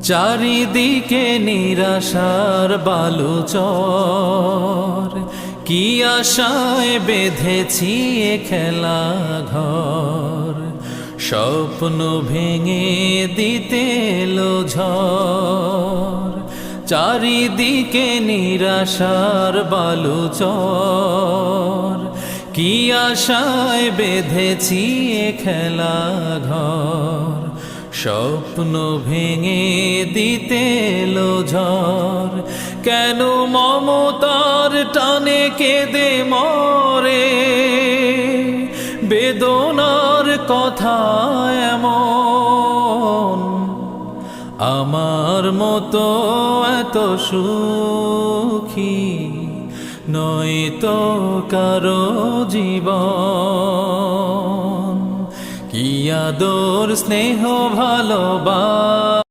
চারিদিকে নিরাশার বালুচর, কি আশায় বেঁধেছি এ খেলা ঘর। স্বপ্ন ভেঙে দিতে এলো ঝড়, চারিদিকে নিরাশার বালুচর, কি আশায় বেঁধেছি এ খেলা ঘর। স্বপ্ন ভেঙে দিতে এলো ঝড়, কেন মমতার টানে কেঁদে মরে, বেদনার কথা এমন। আমার মতো এত সুখী নয় তো কারো জীবন। কি আদর স্নেহ ভালোবাসা